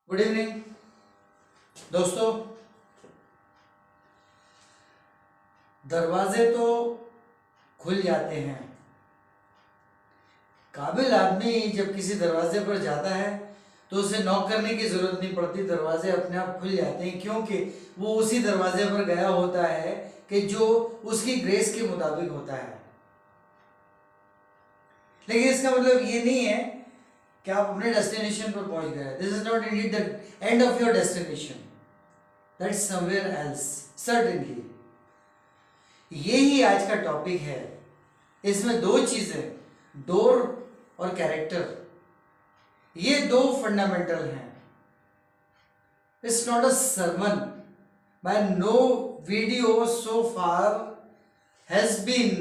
Good evening दोस्तों। दरवाजे तो खुल जाते हैं। काबिल आदमी जब किसी दरवाजे पर जाता है तो उसे नॉक करने की जरूरत नहीं पड़ती, दरवाजे अपने आप खुल जाते हैं, क्योंकि वो उसी दरवाजे पर गया होता है कि जो उसकी ग्रेस के मुताबिक होता है। लेकिन इसका मतलब ये नहीं है कि आप अपने डेस्टिनेशन पर पहुंच गए। This is not Indeed the end of your destination, that's somewhere else certainly. यही आज का टॉपिक है। इसमें दो चीजें, डोर और कैरेक्टर, ये दो फंडामेंटल हैं। It's not a sermon. By no video so far has been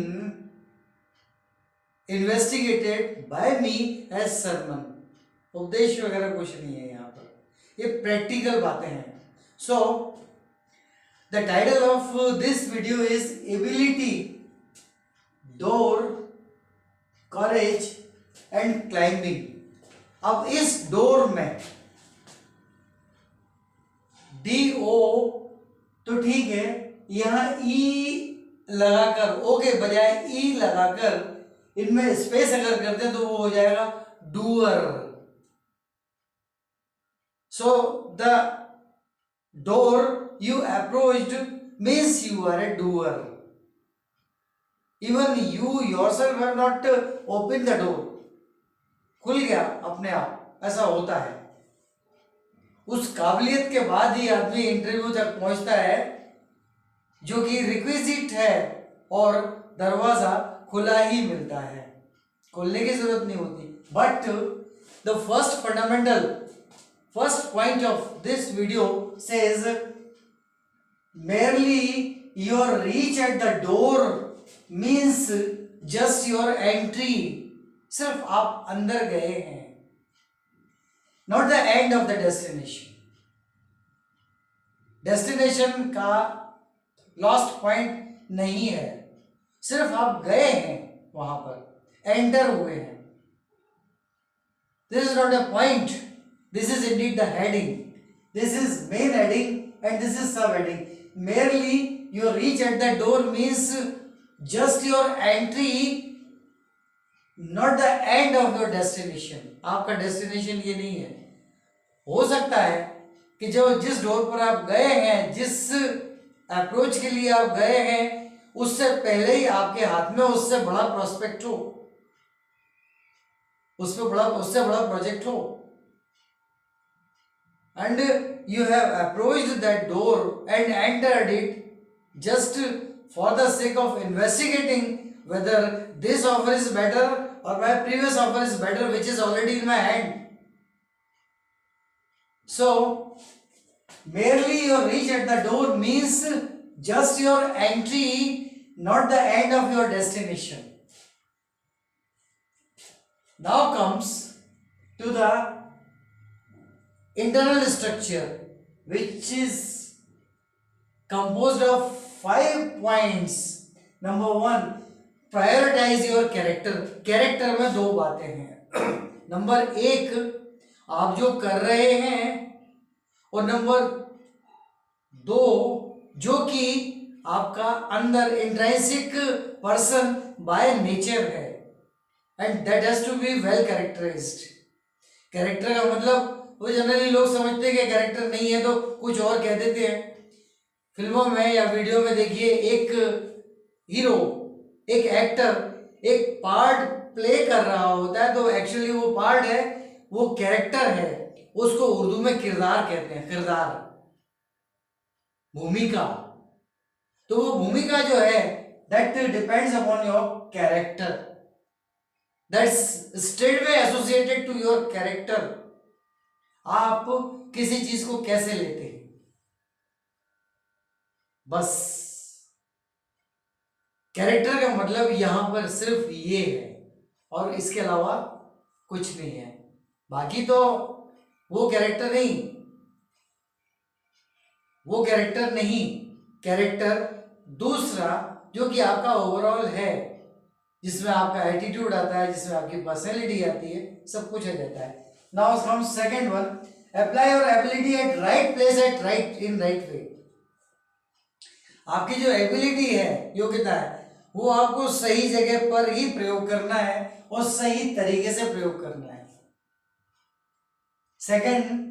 investigated by me as sermon. उपदेश वगैरह कुछ नहीं है यहाँ पर, ये प्रैक्टिकल बातें हैं। So the title of this video is ability, door, courage and climbing. अब इस डोर में DO तो ठीक है, यहां E लगाकर, O के बजाय E लगाकर इनमें स्पेस अगर करते हैं तो वो हो जाएगा doer. So the door you approached means you are a doer. Even you yourself have not open the door, खुल गया अपने आप, ऐसा होता है। उस काबिलियत के बाद ही आदमी इंटरव्यू तक पहुंचता है, जो कि रिक्विजिट है, और दरवाजा खुला ही मिलता है, खोलने की जरूरत नहीं होती। But the first fundamental, first point of this video says merely your reach at the door means just your entry, सिर्फ आप अंदर गए हैं, not the end of the destination. Destination का लास्ट पॉइंट नहीं है, सिर्फ आप गए हैं वहां पर, एंटर हुए हैं। This is not a point, this is Indeed the heading, this is main heading and this is सब heading. merely your reach at the door means just your entry, not the end of your destination. आपका destination ये नहीं है। हो सकता है कि जो जिस डोर पर आप गए हैं, जिस अप्रोच के लिए आप गए हैं, उससे पहले ही आपके हाथ में उससे बड़ा प्रोस्पेक्ट हो, उससे बड़ा प्रोजेक्ट हो, and you have approached that door and entered it just for the sake of investigating whether this offer is better or my previous offer is better, which is already in my hand. So merely your reach at the door means just your entry, not the end of your destination. Now comes to the internal structure, which is composed of 5 points. Number 1, prioritize your character. Character में दो बातें हैं। Number 1, आप जो कर रहे हैं, और नंबर 2, जो कि आपका अंदर इंट्रिंसिक पर्सन बाय नेचर है, and that has to be well characterised. Character का मतलब, वो जनरली लोग समझते हैं कि कैरेक्टर नहीं है तो कुछ और कह देते हैं। फिल्मों में या वीडियो में देखिए, एक हीरो, एक एक्टर एक पार्ट प्ले कर रहा होता है, तो एक्चुअली वो पार्ट है, वो कैरेक्टर है, उसको उर्दू में किरदार कहते हैं। किरदार, भूमिका। तो वो भूमिका जो है, that depends upon your character, that's straightway associated to your character. आप किसी चीज को कैसे लेते हैं, बस। कैरेक्टर का मतलब यहां पर सिर्फ ये है, और इसके अलावा कुछ नहीं है। बाकी तो वो कैरेक्टर नहीं, कैरेक्टर दूसरा जो कि आपका ओवरऑल है, जिसमें आपका एटीट्यूड आता है, जिसमें आपकी पर्सनैलिटी आती है, सब कुछ आ जाता है। Now comes second one, apply your ability at right place at right in right way. आपकी जो एबिलिटी है, योग्यता है, वो आपको सही जगह पर ही प्रयोग करना है और सही तरीके से प्रयोग करना है। Second,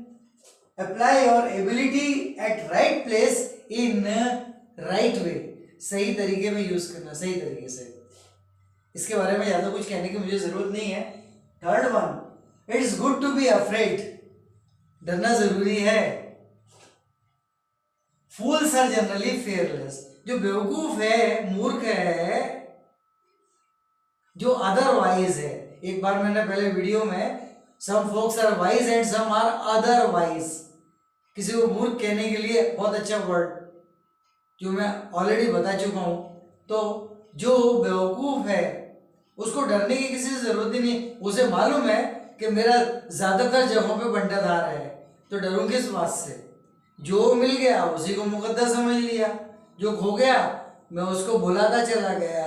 apply your ability at right place in right way, सही तरीके में यूज करना, सही तरीके से। इसके बारे में ज्यादा कुछ कहने की मुझे जरूरत नहीं है। Third one, it's good to be afraid, डरना जरूरी है। फूल्स आर जनरली फेयरलेस, जो बेवकूफ है, मूर्ख है, जो अदरवाइज है। एक बार मैंने पहले वीडियो में some folks are wise and some are otherwise, किसी को मूर्ख कहने के लिए बहुत अच्छा वर्ड जो मैं ऑलरेडी बता चुका हूं। तो जो बेवकूफ है उसको डरने की किसी से जरूरत ही नहीं, उसे मालूम है कि मेरा ज्यादातर जगहों पे बंटाधार है, तो डरूं किस बात से। जो मिल गया उसी को मुकद्दर समझ लिया, जो खो गया मैं उसको भुलाता चला गया।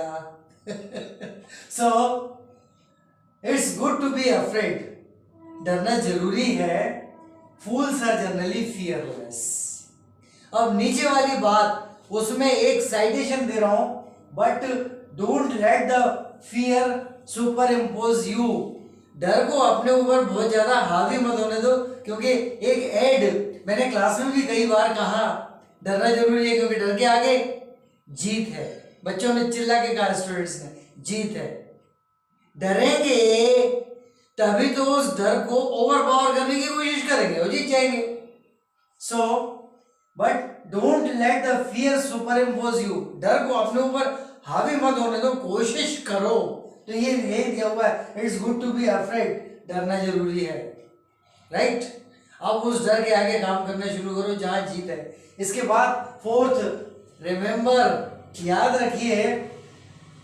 So it's good to be afraid, डरना जरूरी है। Fools are generally fearless. अब नीचे वाली बात, उसमें एक साइटेशन दे रहा हूं, but don't let the fear super impose you, डर को अपने ऊपर बहुत ज्यादा हावी मत होने दो। क्योंकि एक एड मैंने क्लास में भी कई बार कहा, डरना जरूरी है क्योंकि डर के आगे जीत है। बच्चों ने चिल्ला के कहा, स्टूडेंट्स ने, जीत है। डरेंगे तभी तो उस डर को ओवर पावर करने की कोशिश करेंगे और जीत जाएंगे। So but don't let the fear super impose you, डर को अपने ऊपर हावी मत होने दो, कोशिश करो। तो ये दिया हुआ है, it's good to be afraid, डरना जरूरी है, राइट। अब उस डर के आगे काम करना शुरू करो जहां जीत है। इसके बाद फोर्थ, रिमेंबर, याद रखिए,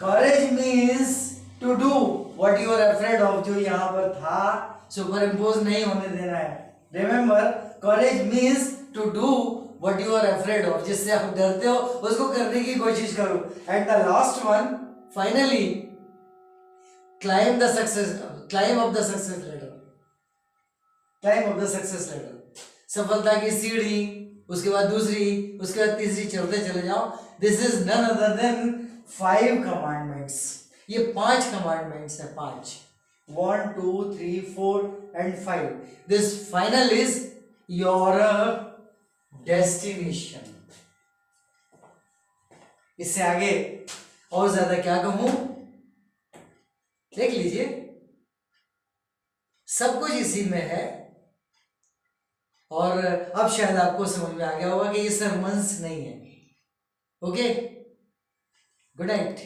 courage means to do what you are afraid of, जो यहां पर था सुपर इम्पोज नहीं होने देना है। Remember, courage means to do what you are afraid of, जिससे आप डरते हो उसको करने की कोशिश करो। And the last one, finally, climb the success, climb up the success ladder, climb up the success ladder, सफलता की सीढ़ी, उसके बाद दूसरी, उसके बाद तीसरी, चलते चले जाओ। This is none other than 5 commandments. ये 5 कमांडमेंट्स है, 5, 1 2 3 4 and 5। This final is your destination. इससे आगे और ज्यादा क्या कहूं, देख लीजिए, सब कुछ इसी में है। और अब शायद आपको समझ में आ गया होगा कि ये सरमन्स नहीं है। Okay, good night.